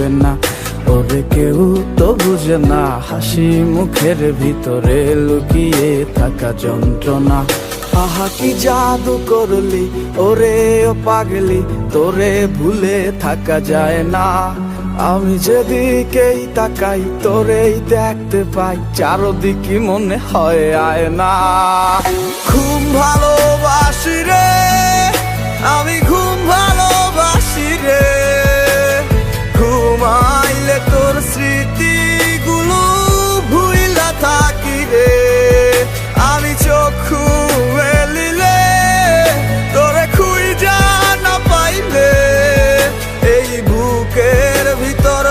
থাকবে না। ওরে কেউ তো বুঝে না হাসি মুখের ভিতরে লুকিয়ে থাকা যন্ত্রণা। আহা কি জাদু করলি ওরে ও পাগলি, তোরে ভুলে থাকা যায় না। আমি যেদিকেই তাকাই তোরেই দেখতে পাই, চারদিকে মনে হয় আয়না। ঘুম ভালোবাসি রে আমি, ঘুম ভালোবাসি রে। ঘুমাইলে তোর স্মৃতিগুলো ভুইলা থাকি রে। আমি চক্ষু মেলিলে তোরে খুঁজা না পাইলে, এই বুকের ভিতর